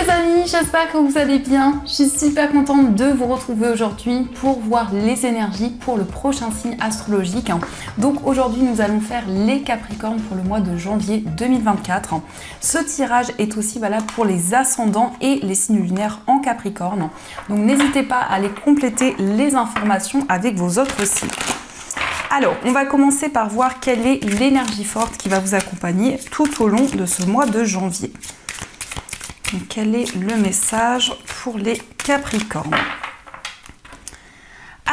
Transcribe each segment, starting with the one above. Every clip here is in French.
les amis, j'espère que vous allez bien. Je suis super contente de vous retrouver aujourd'hui pour voir les énergies pour le prochain signe astrologique. Donc aujourd'hui nous allons faire les Capricornes pour le mois de janvier 2024. Ce tirage est aussi valable pour les ascendants et les signes lunaires en Capricorne. Donc n'hésitez pas à aller compléter les informations avec vos autres signes. Alors, on va commencer par voir quelle est l'énergie forte qui va vous accompagner tout au long de ce mois de janvier. Donc, quel est le message pour les Capricornes?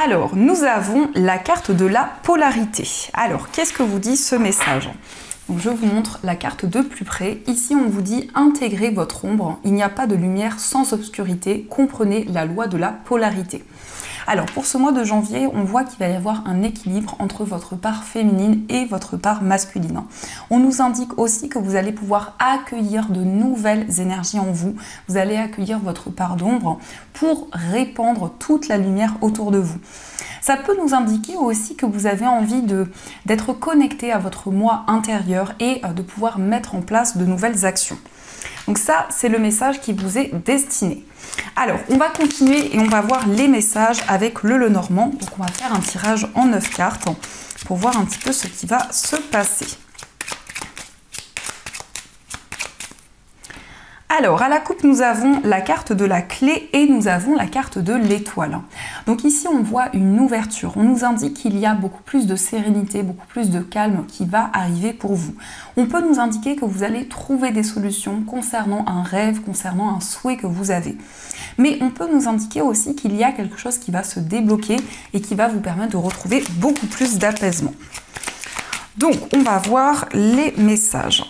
Alors, nous avons la carte de la polarité. Alors, qu'est-ce que vous dit ce message? Donc, je vous montre la carte de plus près. Ici, on vous dit intégrez votre ombre. Il n'y a pas de lumière sans obscurité. Comprenez la loi de la polarité. Alors pour ce mois de janvier, on voit qu'il va y avoir un équilibre entre votre part féminine et votre part masculine. On nous indique aussi que vous allez pouvoir accueillir de nouvelles énergies en vous. Vous allez accueillir votre part d'ombre pour répandre toute la lumière autour de vous. Ça peut nous indiquer aussi que vous avez envie d'être connecté à votre moi intérieur et de pouvoir mettre en place de nouvelles actions. Donc ça, c'est le message qui vous est destiné. Alors, on va continuer et on va voir les messages avec le Lenormand. Donc, on va faire un tirage en 9 cartes pour voir un petit peu ce qui va se passer. Alors, à la coupe, nous avons la carte de la clé et nous avons la carte de l'étoile. Donc ici, on voit une ouverture. On nous indique qu'il y a beaucoup plus de sérénité, beaucoup plus de calme qui va arriver pour vous. On peut nous indiquer que vous allez trouver des solutions concernant un rêve, concernant un souhait que vous avez. Mais on peut nous indiquer aussi qu'il y a quelque chose qui va se débloquer et qui va vous permettre de retrouver beaucoup plus d'apaisement. Donc, on va voir les messages.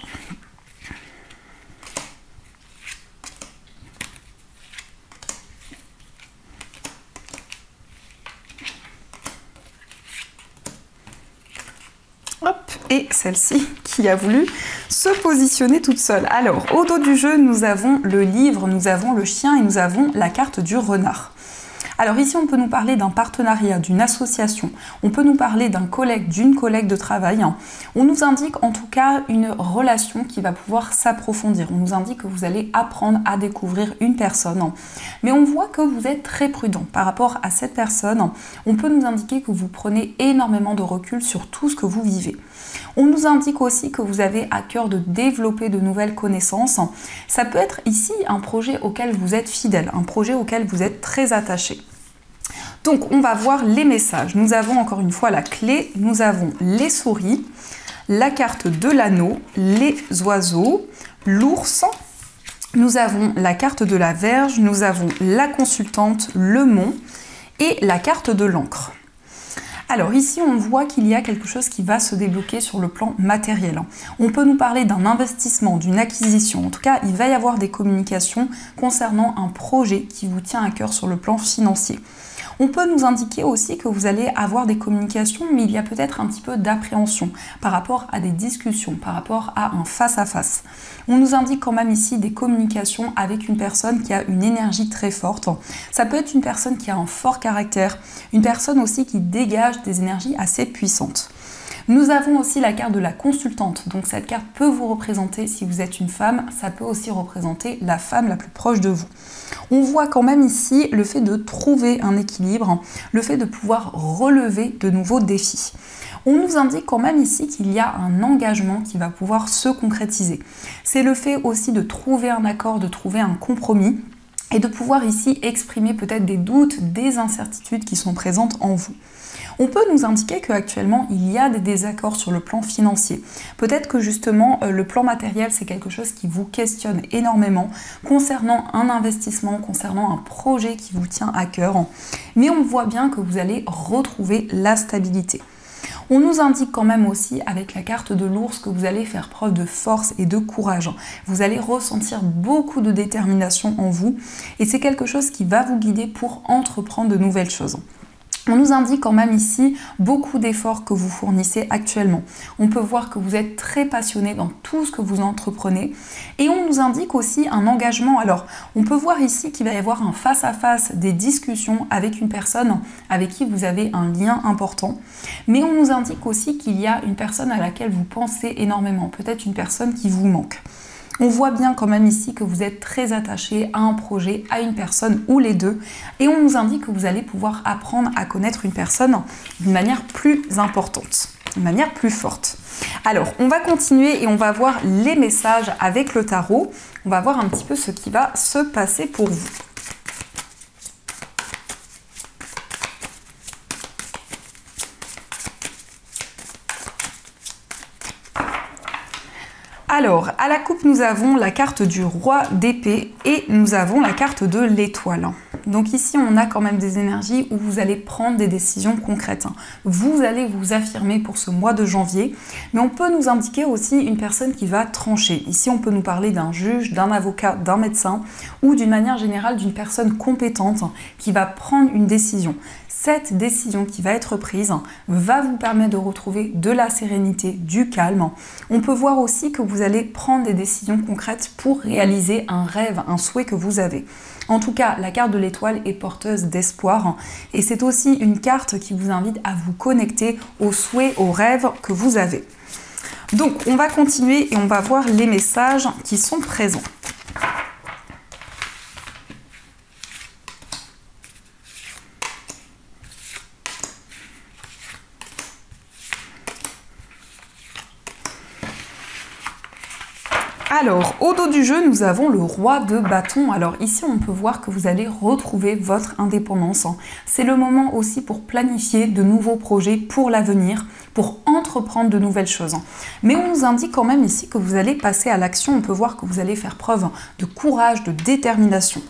Hop, et celle-ci qui a voulu se positionner toute seule. Alors, au dos du jeu, nous avons le livre, nous avons le chien et nous avons la carte du renard. Alors ici, on peut nous parler d'un partenariat, d'une association. On peut nous parler d'un collègue, d'une collègue de travail. On nous indique en tout cas une relation qui va pouvoir s'approfondir. On nous indique que vous allez apprendre à découvrir une personne. Mais on voit que vous êtes très prudent par rapport à cette personne. On peut nous indiquer que vous prenez énormément de recul sur tout ce que vous vivez. On nous indique aussi que vous avez à cœur de développer de nouvelles connaissances. Ça peut être ici un projet auquel vous êtes fidèle, un projet auquel vous êtes très attaché. Donc, on va voir les messages. Nous avons encore une fois la clé, nous avons les souris, la carte de l'anneau, les oiseaux, l'ours, nous avons la carte de la Vierge, nous avons la consultante, le mont et la carte de l'encre. Alors ici, on voit qu'il y a quelque chose qui va se débloquer sur le plan matériel. On peut nous parler d'un investissement, d'une acquisition. En tout cas, il va y avoir des communications concernant un projet qui vous tient à cœur sur le plan financier. On peut nous indiquer aussi que vous allez avoir des communications, mais il y a peut-être un petit peu d'appréhension par rapport à des discussions, par rapport à un face-à-face. On nous indique quand même ici des communications avec une personne qui a une énergie très forte. Ça peut être une personne qui a un fort caractère, une personne aussi qui dégage des énergies assez puissantes. Nous avons aussi la carte de la consultante, donc cette carte peut vous représenter si vous êtes une femme, ça peut aussi représenter la femme la plus proche de vous. On voit quand même ici le fait de trouver un équilibre, le fait de pouvoir relever de nouveaux défis. On nous indique quand même ici qu'il y a un engagement qui va pouvoir se concrétiser. C'est le fait aussi de trouver un accord, de trouver un compromis et de pouvoir ici exprimer peut-être des doutes, des incertitudes qui sont présentes en vous. On peut nous indiquer qu'actuellement, il y a des désaccords sur le plan financier. Peut-être que justement, le plan matériel, c'est quelque chose qui vous questionne énormément concernant un investissement, concernant un projet qui vous tient à cœur. Mais on voit bien que vous allez retrouver la stabilité. On nous indique quand même aussi avec la carte de l'ours que vous allez faire preuve de force et de courage. Vous allez ressentir beaucoup de détermination en vous et c'est quelque chose qui va vous guider pour entreprendre de nouvelles choses. On nous indique quand même ici beaucoup d'efforts que vous fournissez actuellement. On peut voir que vous êtes très passionné dans tout ce que vous entreprenez et on nous indique aussi un engagement. Alors, on peut voir ici qu'il va y avoir un face-à-face, des discussions avec une personne avec qui vous avez un lien important, mais on nous indique aussi qu'il y a une personne à laquelle vous pensez énormément, peut-être une personne qui vous manque. On voit bien quand même ici que vous êtes très attaché à un projet, à une personne ou les deux. Et on nous indique que vous allez pouvoir apprendre à connaître une personne d'une manière plus importante, d'une manière plus forte. Alors, on va continuer et on va voir les messages avec le tarot. On va voir un petit peu ce qui va se passer pour vous. Alors, à la coupe, nous avons la carte du roi d'épée et nous avons la carte de l'étoile. Donc ici, on a quand même des énergies où vous allez prendre des décisions concrètes. Vous allez vous affirmer pour ce mois de janvier, mais on peut nous indiquer aussi une personne qui va trancher. Ici, on peut nous parler d'un juge, d'un avocat, d'un médecin ou d'une manière générale d'une personne compétente qui va prendre une décision. Cette décision qui va être prise va vous permettre de retrouver de la sérénité, du calme. On peut voir aussi que vous allez prendre des décisions concrètes pour réaliser un rêve, un souhait que vous avez. En tout cas, la carte de l'étoile est porteuse d'espoir et c'est aussi une carte qui vous invite à vous connecter aux souhaits, aux rêves que vous avez. Donc, on va continuer et on va voir les messages qui sont présents. Alors, au dos du jeu, nous avons le roi de bâton. Alors ici, on peut voir que vous allez retrouver votre indépendance. C'est le moment aussi pour planifier de nouveaux projets pour l'avenir, pour entreprendre de nouvelles choses. Mais on nous indique quand même ici que vous allez passer à l'action. On peut voir que vous allez faire preuve de courage, de détermination.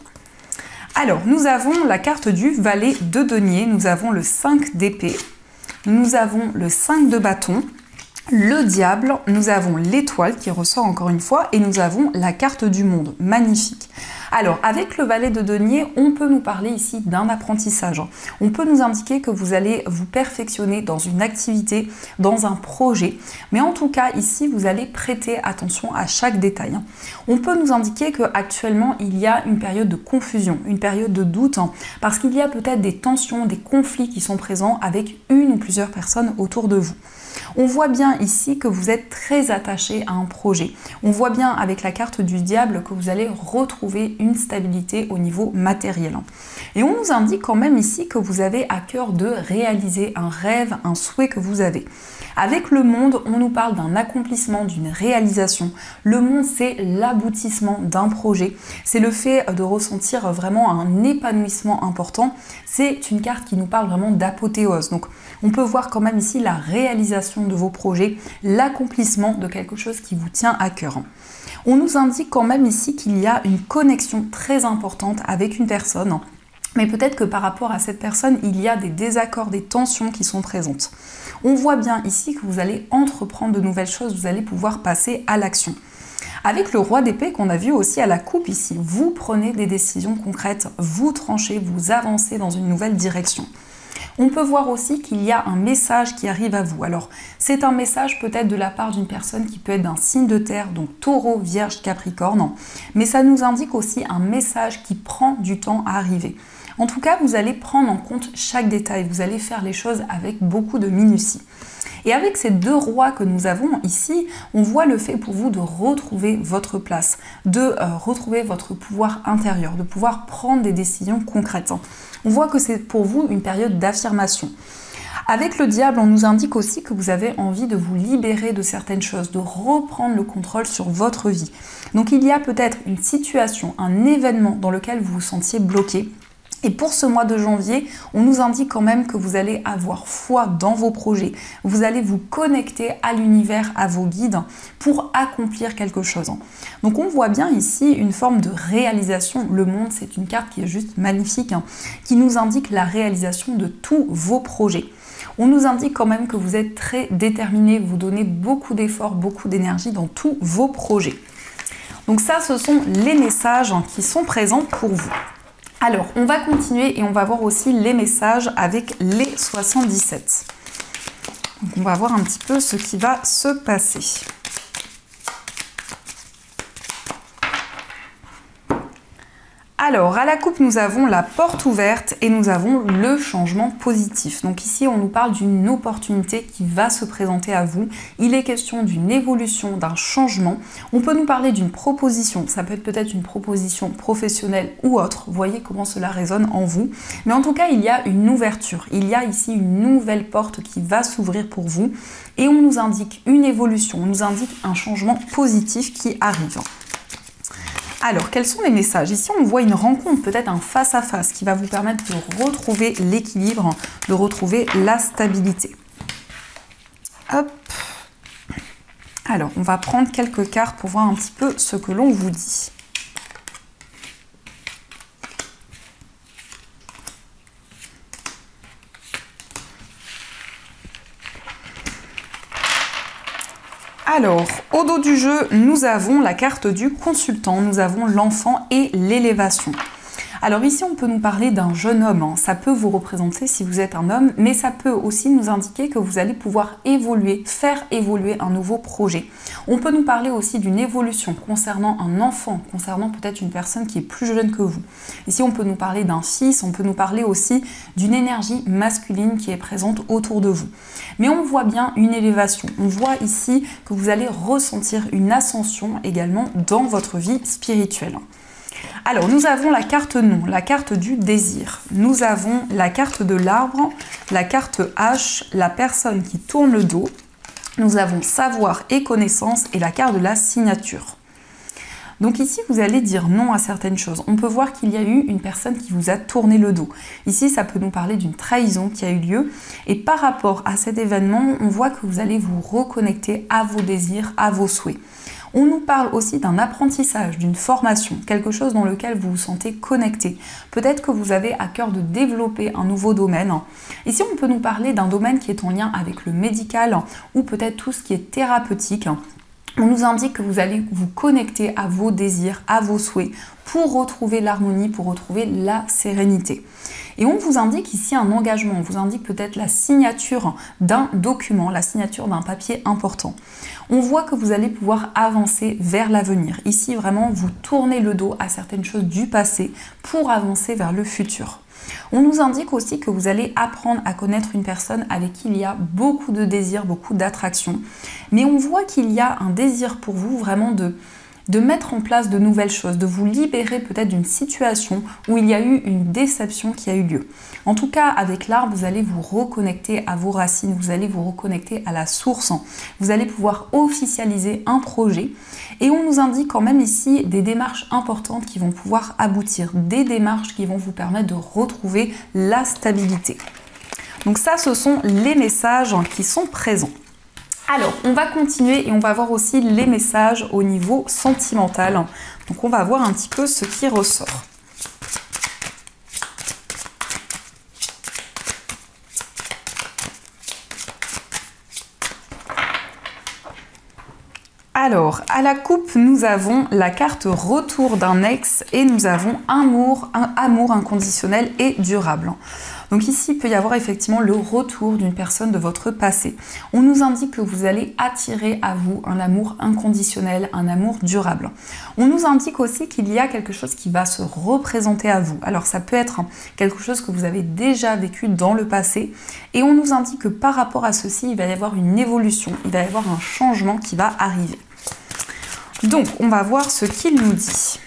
Alors, nous avons la carte du valet de denier. Nous avons le 5 d'épée. Nous avons le 5 de bâton. Le diable, nous avons l'étoile qui ressort encore une fois et nous avons la carte du monde, magnifique. Alors avec le valet de denier, on peut nous parler ici d'un apprentissage. On peut nous indiquer que vous allez vous perfectionner dans une activité, dans un projet, mais en tout cas ici vous allez prêter attention à chaque détail. On peut nous indiquer qu'actuellement il y a une période de confusion, une période de doute, parce qu'il y a peut-être des tensions, des conflits qui sont présents avec une ou plusieurs personnes autour de vous. On voit bien ici que vous êtes très attaché à un projet. On voit bien avec la carte du diable que vous allez retrouver une stabilité au niveau matériel. Et on nous indique quand même ici que vous avez à cœur de réaliser un rêve, un souhait que vous avez. Avec le monde, on nous parle d'un accomplissement, d'une réalisation. Le monde, c'est l'aboutissement d'un projet. C'est le fait de ressentir vraiment un épanouissement important. C'est une carte qui nous parle vraiment d'apothéose. Donc, on peut voir quand même ici la réalisation de vos projets, l'accomplissement de quelque chose qui vous tient à cœur. On nous indique quand même ici qu'il y a une connexion très importante avec une personne, mais peut-être que par rapport à cette personne, il y a des désaccords, des tensions qui sont présentes. On voit bien ici que vous allez entreprendre de nouvelles choses, vous allez pouvoir passer à l'action. Avec le roi d'épée qu'on a vu aussi à la coupe ici, vous prenez des décisions concrètes, vous tranchez, vous avancez dans une nouvelle direction. On peut voir aussi qu'il y a un message qui arrive à vous. Alors, c'est un message peut-être de la part d'une personne qui peut être d'un signe de terre, donc taureau, vierge, capricorne, mais ça nous indique aussi un message qui prend du temps à arriver. En tout cas, vous allez prendre en compte chaque détail, vous allez faire les choses avec beaucoup de minutie. Et avec ces deux rois que nous avons ici, on voit le fait pour vous de retrouver votre place, de retrouver votre pouvoir intérieur, de pouvoir prendre des décisions concrètes. On voit que c'est pour vous une période d'affirmation. Avec le diable, on nous indique aussi que vous avez envie de vous libérer de certaines choses, de reprendre le contrôle sur votre vie. Donc il y a peut-être une situation, un événement dans lequel vous vous sentiez bloqué. Et pour ce mois de janvier, on nous indique quand même que vous allez avoir foi dans vos projets. Vous allez vous connecter à l'univers, à vos guides pour accomplir quelque chose. Donc on voit bien ici une forme de réalisation. Le monde, c'est une carte qui est juste magnifique, qui nous indique la réalisation de tous vos projets. On nous indique quand même que vous êtes très déterminé, vous donnez beaucoup d'efforts, beaucoup d'énergie dans tous vos projets. Donc ça, ce sont les messages qui sont présents pour vous. Alors, on va continuer et on va voir aussi les messages avec les 77. Donc, on va voir un petit peu ce qui va se passer. Alors, à la coupe, nous avons la porte ouverte et nous avons le changement positif. Donc ici, on nous parle d'une opportunité qui va se présenter à vous. Il est question d'une évolution, d'un changement. On peut nous parler d'une proposition. Ça peut être peut-être une proposition professionnelle ou autre. Vous voyez comment cela résonne en vous. Mais en tout cas, il y a une ouverture. Il y a ici une nouvelle porte qui va s'ouvrir pour vous. Et on nous indique une évolution. On nous indique un changement positif qui arrive. Alors, quels sont les messages? Ici, on voit une rencontre, peut-être un face-à-face qui va vous permettre de retrouver l'équilibre, de retrouver la stabilité. Hop. Alors, on va prendre quelques cartes pour voir un petit peu ce que l'on vous dit. Alors, au dos du jeu, nous avons la carte du consultant, nous avons l'enfant et l'élévation. Alors ici, on peut nous parler d'un jeune homme, ça peut vous représenter si vous êtes un homme, mais ça peut aussi nous indiquer que vous allez pouvoir évoluer, faire évoluer un nouveau projet. On peut nous parler aussi d'une évolution concernant un enfant, concernant peut-être une personne qui est plus jeune que vous. Ici, on peut nous parler d'un fils, on peut nous parler aussi d'une énergie masculine qui est présente autour de vous. Mais on voit bien une élévation, on voit ici que vous allez ressentir une ascension également dans votre vie spirituelle. Alors, nous avons la carte non, la carte du désir. Nous avons la carte de l'arbre, la carte H, la personne qui tourne le dos. Nous avons savoir et connaissance et la carte de la signature. Donc ici, vous allez dire non à certaines choses. On peut voir qu'il y a eu une personne qui vous a tourné le dos. Ici, ça peut nous parler d'une trahison qui a eu lieu. Et par rapport à cet événement, on voit que vous allez vous reconnecter à vos désirs, à vos souhaits. On nous parle aussi d'un apprentissage, d'une formation, quelque chose dans lequel vous vous sentez connecté. Peut-être que vous avez à cœur de développer un nouveau domaine. Ici, on peut nous parler d'un domaine qui est en lien avec le médical ou peut-être tout ce qui est thérapeutique. On nous indique que vous allez vous connecter à vos désirs, à vos souhaits pour retrouver l'harmonie, pour retrouver la sérénité. Et on vous indique ici un engagement, on vous indique peut-être la signature d'un document, la signature d'un papier important. On voit que vous allez pouvoir avancer vers l'avenir. Ici, vraiment, vous tournez le dos à certaines choses du passé pour avancer vers le futur. On nous indique aussi que vous allez apprendre à connaître une personne avec qui il y a beaucoup de désirs, beaucoup d'attraction. Mais on voit qu'il y a un désir pour vous vraiment de mettre en place de nouvelles choses, de vous libérer peut-être d'une situation où il y a eu une déception qui a eu lieu. En tout cas, avec l'arbre, vous allez vous reconnecter à vos racines, vous allez vous reconnecter à la source. Vous allez pouvoir officialiser un projet. Et on nous indique quand même ici des démarches importantes qui vont pouvoir aboutir, des démarches qui vont vous permettre de retrouver la stabilité. Donc ça, ce sont les messages qui sont présents. Alors, on va continuer et on va voir aussi les messages au niveau sentimental. Donc, on va voir un petit peu ce qui ressort. Alors, à la coupe, nous avons la carte retour d'un ex et nous avons un amour inconditionnel et durable. Donc ici, il peut y avoir effectivement le retour d'une personne de votre passé. On nous indique que vous allez attirer à vous un amour inconditionnel, un amour durable. On nous indique aussi qu'il y a quelque chose qui va se représenter à vous. Alors ça peut être quelque chose que vous avez déjà vécu dans le passé et on nous indique que par rapport à ceci, il va y avoir une évolution, il va y avoir un changement qui va arriver. Donc, on va voir ce qu'il nous dit.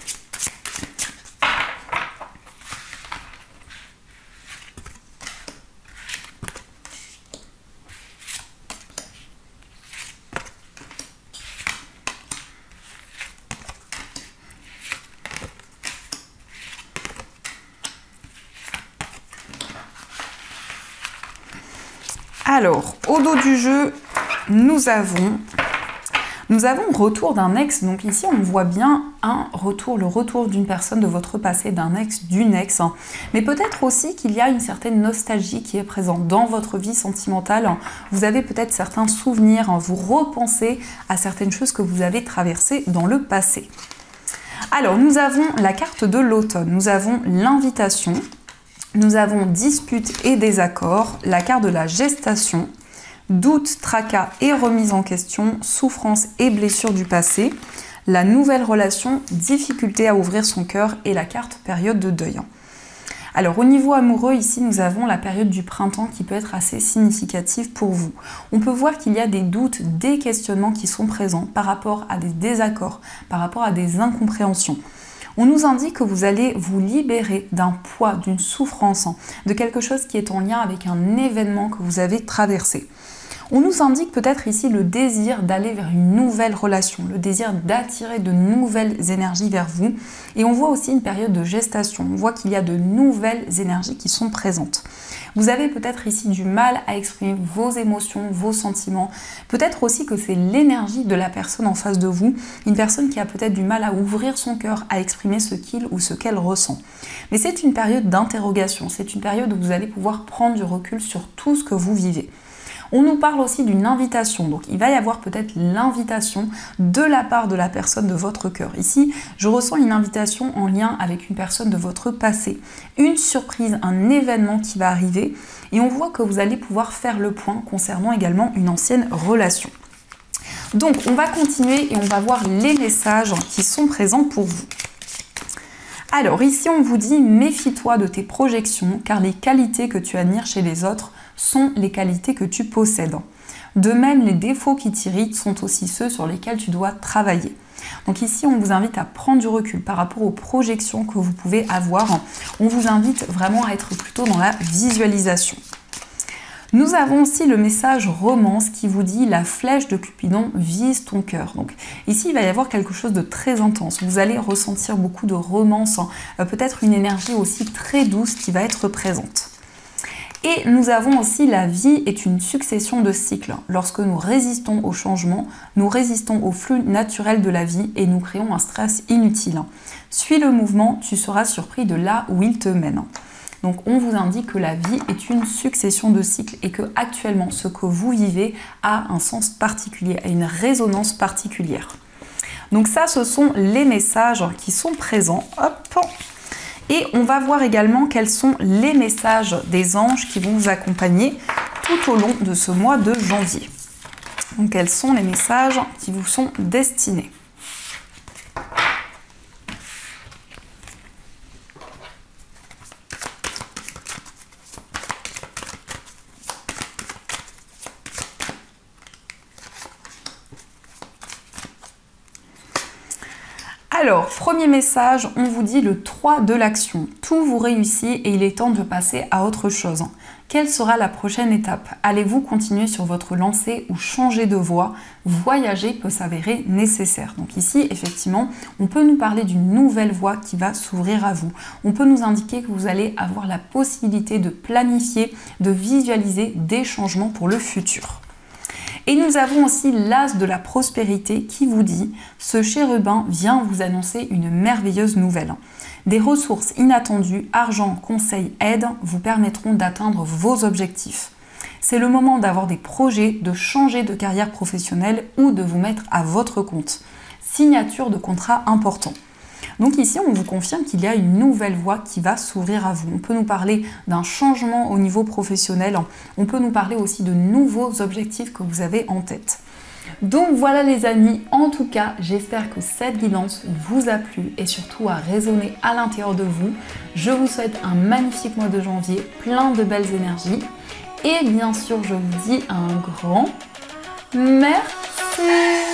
Alors, au dos du jeu, nous avons retour d'un ex. Donc ici, on voit bien le retour d'une personne de votre passé, d'un ex, d'une ex. Mais peut-être aussi qu'il y a une certaine nostalgie qui est présente dans votre vie sentimentale. Vous avez peut-être certains souvenirs, vous repensez à certaines choses que vous avez traversées dans le passé. Alors, nous avons la carte de l'automne. Nous avons l'invitation. Nous avons dispute et désaccord, la carte de la gestation, doute, tracas et remise en question, souffrance et blessures du passé, la nouvelle relation, difficulté à ouvrir son cœur et la carte période de deuil. Alors au niveau amoureux, ici nous avons la période du printemps qui peut être assez significative pour vous. On peut voir qu'il y a des doutes, des questionnements qui sont présents par rapport à des désaccords, par rapport à des incompréhensions. On nous indique que vous allez vous libérer d'un poids, d'une souffrance, de quelque chose qui est en lien avec un événement que vous avez traversé. On nous indique peut-être ici le désir d'aller vers une nouvelle relation, le désir d'attirer de nouvelles énergies vers vous. Et on voit aussi une période de gestation, on voit qu'il y a de nouvelles énergies qui sont présentes. Vous avez peut-être ici du mal à exprimer vos émotions, vos sentiments. Peut-être aussi que c'est l'énergie de la personne en face de vous, une personne qui a peut-être du mal à ouvrir son cœur, à exprimer ce qu'il ou ce qu'elle ressent. Mais c'est une période d'interrogation, c'est une période où vous allez pouvoir prendre du recul sur tout ce que vous vivez. On nous parle aussi d'une invitation, donc il va y avoir peut-être l'invitation de la part de la personne de votre cœur. Ici, je ressens une invitation en lien avec une personne de votre passé, une surprise, un événement qui va arriver et on voit que vous allez pouvoir faire le point concernant également une ancienne relation. Donc on va continuer et on va voir les messages qui sont présents pour vous. Alors ici on vous dit méfie-toi de tes projections car les qualités que tu admires chez les autres sont les qualités que tu possèdes. De même, les défauts qui t'irritent sont aussi ceux sur lesquels tu dois travailler. Donc ici, on vous invite à prendre du recul par rapport aux projections que vous pouvez avoir. On vous invite vraiment à être plutôt dans la visualisation. Nous avons aussi le message romance qui vous dit la flèche de Cupidon vise ton cœur. Donc ici, il va y avoir quelque chose de très intense. Vous allez ressentir beaucoup de romance, peut-être une énergie aussi très douce qui va être présente. Et nous avons aussi la vie est une succession de cycles. Lorsque nous résistons au changement, nous résistons au flux naturel de la vie et nous créons un stress inutile. Suis le mouvement, tu seras surpris de là où il te mène. Donc on vous indique que la vie est une succession de cycles et que actuellement ce que vous vivez a un sens particulier, a une résonance particulière. Donc ça, ce sont les messages qui sont présents. Hop. Et on va voir également quels sont les messages des anges qui vont vous accompagner tout au long de ce mois de janvier. Donc quels sont les messages qui vous sont destinés ? Alors, premier message, on vous dit le 3 de l'action. Tout vous réussit et il est temps de passer à autre chose. Quelle sera la prochaine étape? Allez-vous continuer sur votre lancée ou changer de voie? Voyager peut s'avérer nécessaire. Donc ici, effectivement, on peut nous parler d'une nouvelle voie qui va s'ouvrir à vous. On peut nous indiquer que vous allez avoir la possibilité de planifier, de visualiser des changements pour le futur. Et nous avons aussi l'as de la prospérité qui vous dit « Ce chérubin vient vous annoncer une merveilleuse nouvelle. Des ressources inattendues, argent, conseils, aide vous permettront d'atteindre vos objectifs. C'est le moment d'avoir des projets, de changer de carrière professionnelle ou de vous mettre à votre compte. Signature de contrat important. » Donc ici, on vous confirme qu'il y a une nouvelle voie qui va s'ouvrir à vous. On peut nous parler d'un changement au niveau professionnel. On peut nous parler aussi de nouveaux objectifs que vous avez en tête. Donc voilà les amis, en tout cas, j'espère que cette guidance vous a plu et surtout a résonné à l'intérieur de vous. Je vous souhaite un magnifique mois de janvier, plein de belles énergies. Et bien sûr, je vous dis un grand merci.